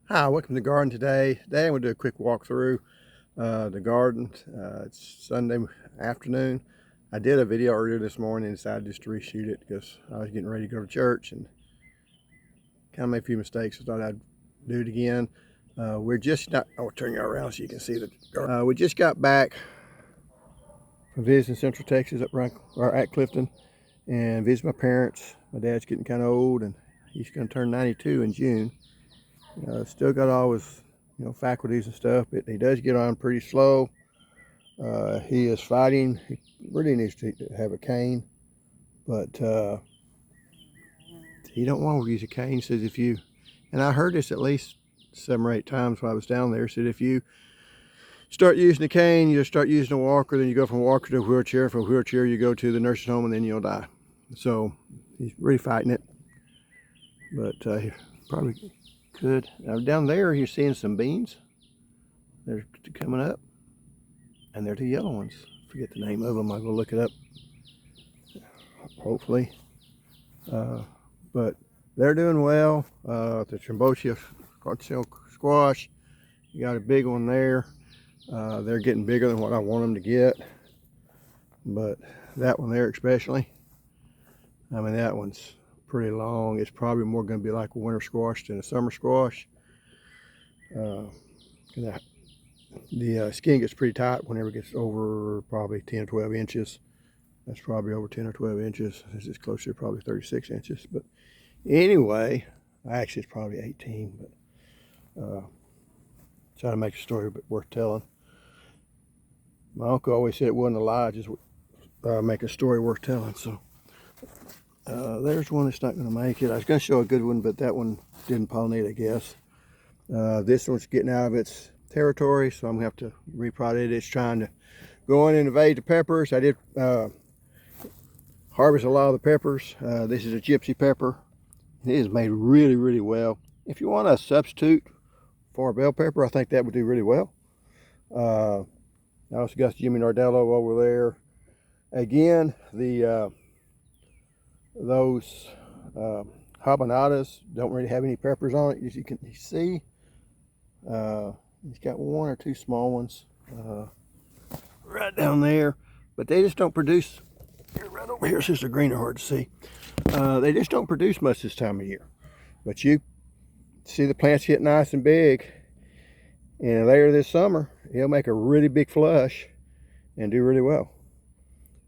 Hi, welcome to the garden today. Today I'm going to do a quick walk through the garden. It's Sunday afternoon. I did a video earlier this morning and decided just to reshoot it because I was getting ready to go to church and kind of made a few mistakes. I thought I'd do it again. We're just not, I'll turn you around so you can see the garden. We just got back from visiting Central Texas at Clifton and visited my parents. My dad's getting kind of old and he's going to turn 92 in June. Still got all his, faculties and stuff, but he does get on pretty slow. He is fighting. He really needs to have a cane, but he don't want to use a cane. He says if you, and I heard this at least 7 or 8 times while I was down there, said if you start using a cane, you start using a walker, then you go from walker to wheelchair, from wheelchair you go to the nursing home, and then you'll die. So he's really fighting it, but he probably could. Now down there you're seeing some beans. They're coming up, and they're the yellow ones. Forget the name of them. I'll go look it up. Hopefully, but they're doing well. The Trombosia squash, you got a big one there. They're getting bigger than what I want them to get, but that one there especially, I mean, that one's pretty long. It's probably more going to be like a winter squash than a summer squash. The skin gets pretty tight whenever it gets over probably 10 or 12 inches. That's probably over 10 or 12 inches. This is closer to probably 36 inches. But anyway, actually it's probably 18. But trying to make a story worth telling. My uncle always said it wasn't a lie, just make a story worth telling. So there's one that's not going to make it. I was going to show a good one, but that one didn't pollinate, I guess. This one's getting out of its territory, so I'm going to have to reprod it. It's trying to go in and invade the peppers. I did harvest a lot of the peppers. This is a gypsy pepper. It is made really, really well. If you want a substitute for a bell pepper, I think that would do really well. I also got Jimmy Nardello over there. Again, those habanadas don't really have any peppers on it, as you can see. He's got 1 or 2 small ones right down there, but they just don't produce. Right over here, since the green are hard to see. They just don't produce much this time of year. But you see the plants get nice and big, and later this summer, he'll make a really big flush and do really well.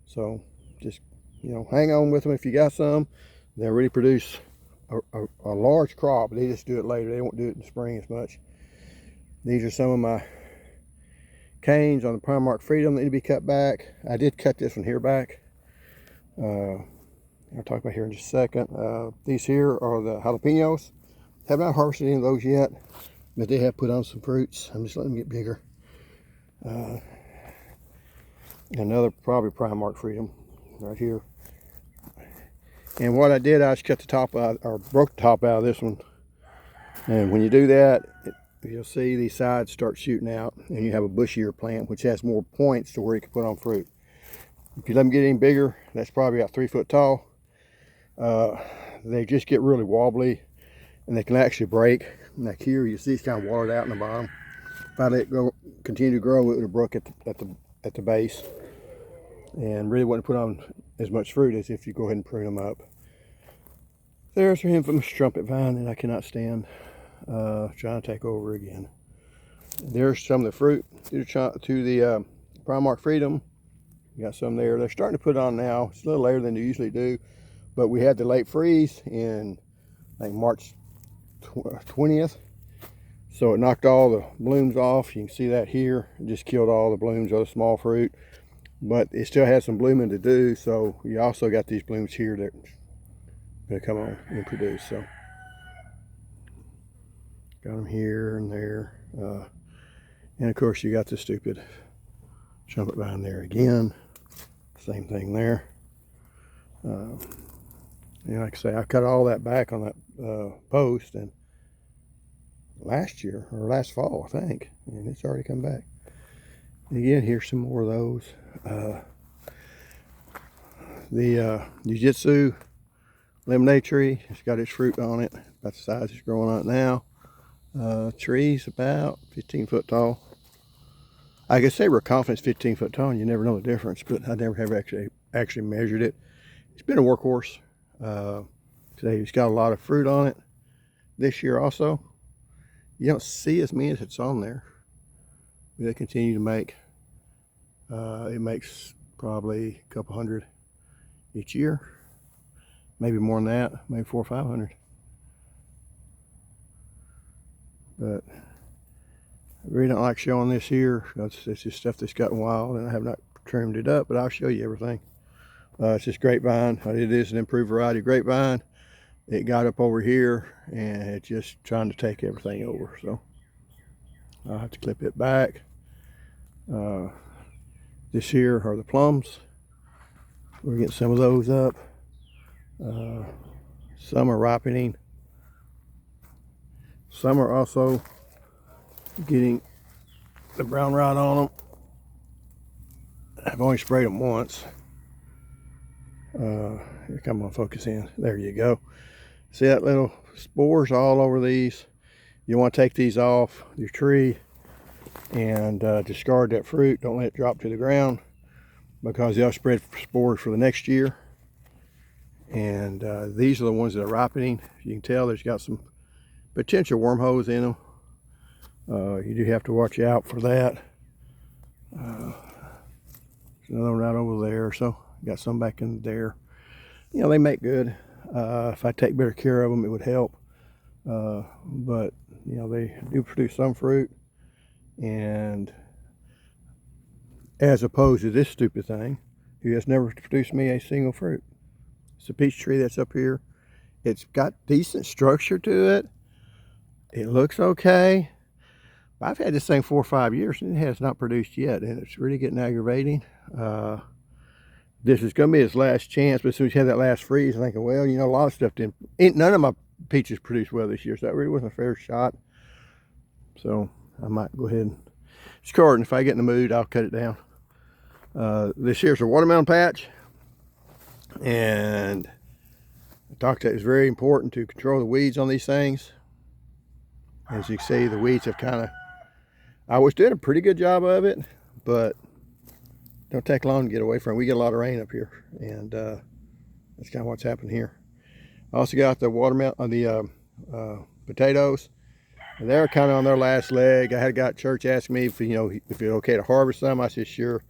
So just, hang on with them if you got some. They'll really produce a large crop. They just do it later. They won't do it in the spring as much. These are some of my canes on the Primark Freedom that need to be cut back. I did cut this one here back. I'll talk about here in just a second. These here are the jalapenos. Have not harvested any of those yet, but they have put on some fruits. I'm just letting them get bigger. Another probably Primark Freedom right here. And what I did, I just cut the top out, or broke the top out of this one. And when you do that, you'll see these sides start shooting out, and you have a bushier plant, which has more points to where you can put on fruit. If you let them get any bigger, that's probably about 3 foot tall. They just get really wobbly, and they can actually break. Like here, you see it's kind of watered out in the bottom. If I let it go, continue to grow, it would have broke at the base, and really wouldn't put on as much fruit as if you go ahead and prune them up. There's your infamous trumpet vine that I cannot stand. Trying to take over again. There's some of the fruit to the Primark Freedom. You got some there. They're starting to put on now. It's a little later than they usually do, but we had the late freeze in like March 20th, so it knocked all the blooms off. You can see that here. It just killed all the blooms of the small fruit, but it still has some blooming to do. So you also got these blooms here that are going to come on and produce. So got them here and there, and of course you got the stupid trumpet vine there again. Same thing there. Like I say, I cut all that back on that post, and last year or last fall, I think, and it's already come back. And again, here's some more of those. The Jiu-Jitsu lemonade tree, it's got its fruit on it, about the size it's growing on it now. Tree's about 15 foot tall. I could say we're confident it's 15 foot tall, and you never know the difference, but I never have actually measured it. It's been a workhorse. Today it's got a lot of fruit on it. This year also, you don't see as many as it's on there. They continue to make. It makes probably a couple hundred each year, maybe more than that, maybe 400 or 500. But I really don't like showing this here. It's just stuff that's gotten wild, and I have not trimmed it up, but I'll show you everything. It's just grapevine. It is an improved variety of grapevine. It got up over here, and it's just trying to take everything over. So I'll have to clip it back. This here are the plums. We're getting some of those up. Some are ripening. Some are also getting the brown rot on them. I've only sprayed them once. Here, come on, focus in. There you go. See that little spores all over these? You want to take these off your tree and discard that fruit. Don't let it drop to the ground, because they'll spread spores for the next year. And these are the ones that are ripening. You can tell there's got some potential wormholes in them. You do have to watch out for that. There's another one right over there, so got some back in there. You know, they make good. If I take better care of them, it would help. But you know, they do produce some fruit, and as opposed to this stupid thing, who has never produced me a single fruit. It's a peach tree that's up here. It's got decent structure to it. It looks okay. I've had this thing 4 or 5 years, and it has not produced yet, and it's really getting aggravating. This is going to be his last chance, but as soon as you had that last freeze, I'm thinking, well, you know, a lot of stuff didn't. None of my peaches produced well this year, so that really wasn't a fair shot. So I might go ahead and discard, and if I get in the mood, I'll cut it down. This here's a watermelon patch, and I talked about it's very important to control the weeds on these things. As you can see, the weeds have kind of, I was doing a pretty good job of it, but don't take long to get away from it. We get a lot of rain up here, and that's kind of what's happened here. I also got the watermelon, the potatoes, and they're kind of on their last leg. I had a guy at church ask me if, you know, if it's okay to harvest them. I said sure.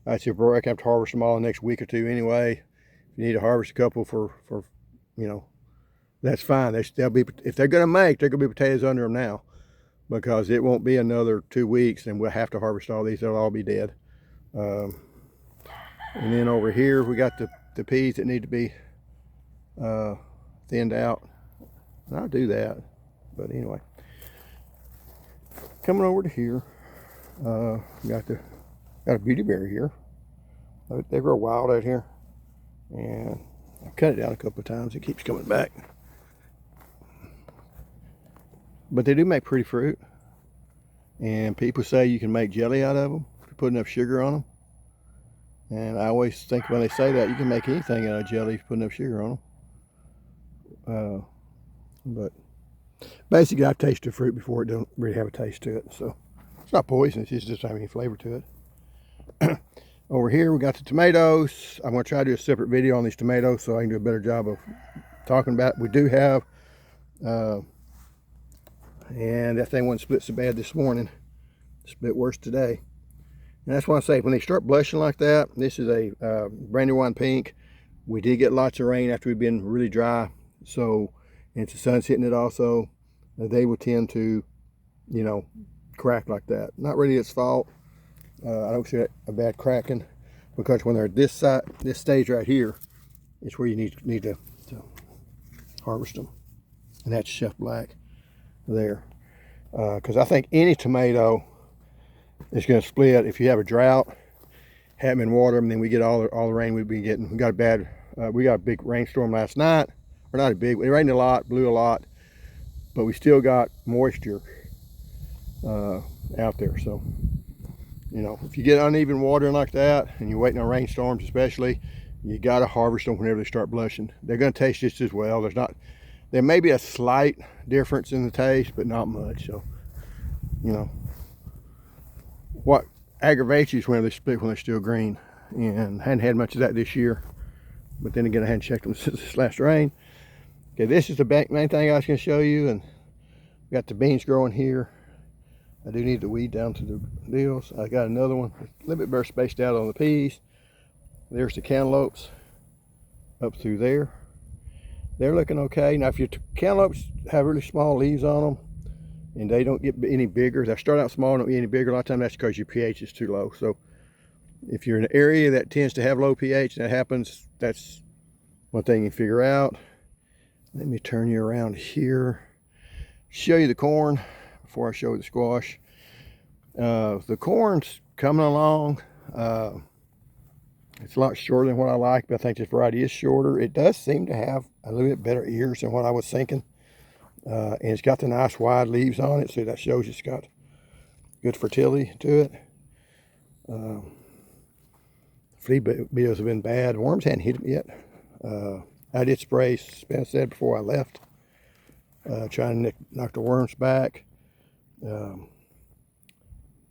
I said, bro, I can have to harvest them all in the next week or two anyway. If you need to harvest a couple for you know, that's fine. They'll be, if they're going to make, they're going to be potatoes under them now, because it won't be another 2 weeks and we'll have to harvest all these. They'll all be dead. And then over here we got the peas that need to be thinned out, and I'll do that. But anyway, coming over to here, got a beauty berry here. They grow wild out here, and I cut it down a couple of times. It keeps coming back, but they do make pretty fruit, and people say you can make jelly out of them if you put enough sugar on them. And I always think when they say that, you can make anything out of jelly if you put enough sugar on them. But basically, I've tasted fruit before. It don't really have a taste to it, so it's not poisonous. It just doesn't have any flavor to it. Over here, we got the tomatoes. I'm going to try to do a separate video on these tomatoes so I can do a better job of talking about it. We do have, and that thing wasn't split so bad this morning. It's a bit worse today. And that's why I say, when they start blushing like that, this is a brandywine pink. We did get lots of rain after we've been really dry. So, and it's the sun's hitting it also. They will tend to, you know, crack like that. Not really its fault. I don't see a bad cracking, because when they're at this side, this stage right here, it's where you need to harvest them. And that's Chef Black there. Because I think any tomato is going to split if you have a drought, have them in water, and then we get all the rain we've been getting. We got a big rainstorm last night, or not a big. It rained a lot, blew a lot, but we still got moisture out there. So, you know, if you get uneven watering like that, and you're waiting on rainstorms especially, you got to harvest them whenever they start blushing. They're going to taste just as well. There's not, There may be a slight difference in the taste, but not much. So, you know, what aggravates you is when they split when they're still green. And I hadn't had much of that this year. But then again, I hadn't checked them since this last rain. Okay, this is the main thing I was going to show you. And we got the beans growing here. I do need to weed down to the deals. I got another one, a little bit better spaced out on the peas. There's the cantaloupes up through there. They're looking okay. Now, if your cantaloupes have really small leaves on them and they don't get any bigger, they start out small and don't get any bigger, a lot of times that's because your pH is too low. So if you're in an area that tends to have low pH and that happens, that's one thing you figure out. Let me turn you around here, show you the corn before I show you the squash. The corn's coming along. It's a lot shorter than what I like, but I think this variety is shorter. It does seem to have a little bit better ears than what I was thinking. And it's got the nice wide leaves on it, so that shows it's got good fertility to it. Flea beetles have been bad. Worms hadn't hit them yet. I did spray spinosad before I left, trying to knock the worms back. They're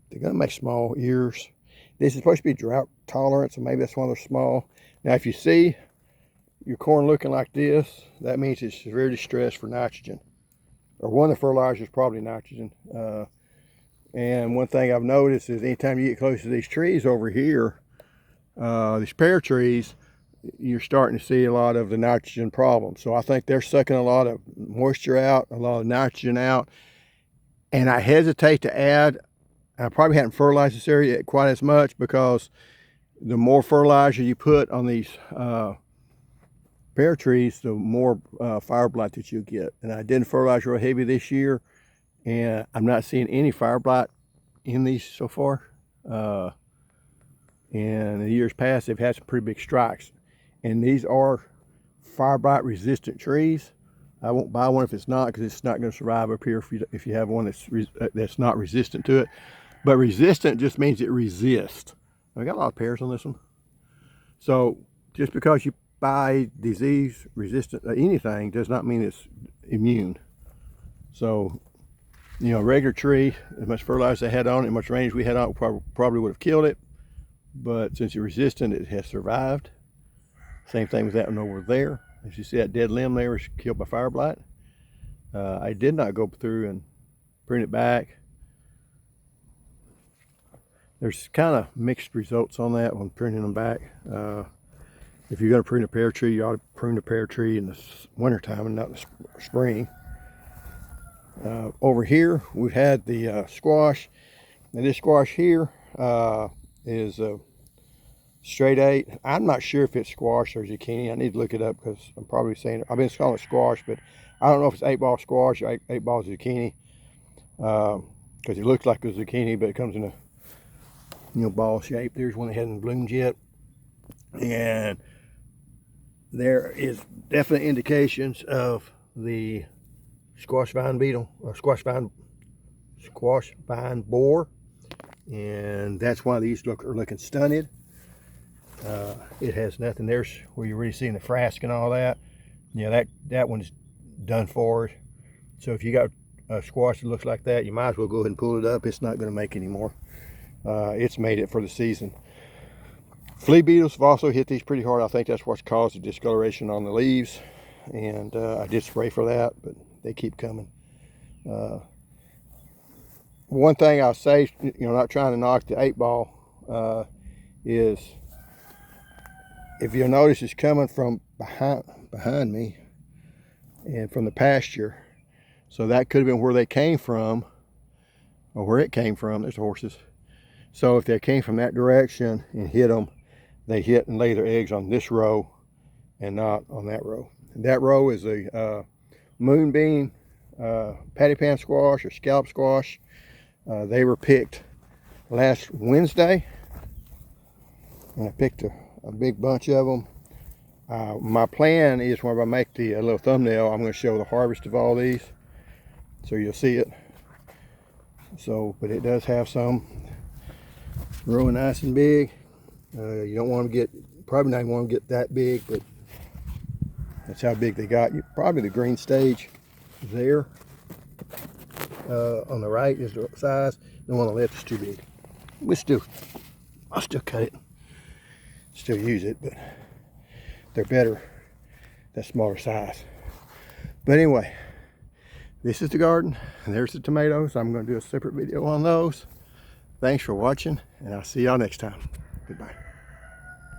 going to make small ears. This is supposed to be drought tolerant, so maybe that's why they're small. Now, if you see your corn looking like this, that means it's severely stressed for nitrogen. Or one of the fertilizers is probably nitrogen. And one thing I've noticed is anytime you get close to these trees over here, these pear trees, you're starting to see a lot of the nitrogen problem. So I think they're sucking a lot of moisture out, a lot of nitrogen out. And I hesitate to add, I probably hadn't fertilized this area quite as much, because the more fertilizer you put on these pear trees, the more fire blight that you get. And I didn't fertilize real heavy this year, and I'm not seeing any fire blight in these so far. And in the years past, they've had some pretty big strikes. And these are fire blight resistant trees. I won't buy one if it's not, because it's not going to survive up here if you have one that's not resistant to it. But resistant just means it resists. I got a lot of pears on this one. So just because you buy disease resistant anything does not mean it's immune. So, you know, a regular tree, as much fertilizer they had on it, as much rain as we had on it, probably would have killed it. But since it's resistant, it has survived. Same thing with that one over there. As you see, that dead limb there was killed by fire blight. I did not go through and prune it back. There's kind of mixed results on that when pruning them back. If you're going to prune a pear tree, you ought to prune the pear tree in the wintertime and not in the spring. Over here, we've had the squash. Now this squash here is straight 8. I'm not sure if it's squash or zucchini. I need to look it up, because I'm probably saying, I've been calling it squash, but I don't know if it's 8-ball squash or 8-ball zucchini, because it looks like a zucchini, but it comes in a, you know, ball shape. There's one that hasn't bloomed yet, and there is definite indications of the squash vine beetle, or squash vine borer, and that's why these are looking stunted. It has nothing. There's where you're really seeing the frask and all that. Yeah, that one's done for. So if you got a squash that looks like that, you might as well go ahead and pull it up. It's not going to make any more. It's made it for the season. Flea beetles have also hit these pretty hard. I think that's what's caused the discoloration on the leaves. And I did spray for that, but they keep coming. One thing I'll say, you know, not trying to knock the 8-ball, is if you'll notice, it's coming from behind me and from the pasture. So that could have been where they came from, or where it came from. There's horses. So if they came from that direction and hit them, they hit and lay their eggs on this row and not on that row. And that row is a moonbeam, patty pan squash or scallop squash. They were picked last Wednesday, and I picked a big bunch of them. My plan is, whenever I make the little thumbnail, I'm going to show the harvest of all these, so you'll see it. So, but it does have some growing nice and big. You don't want to get, probably not want to get that big, but That's how big they got. Probably the green stage there on the right is the size. The one on the left is too big. I'll still cut it, still use it, but they're better that smaller size. But anyway, this is the garden, and there's the tomatoes. I'm going to do a separate video on those. Thanks for watching, and I'll see y'all next time. Goodbye.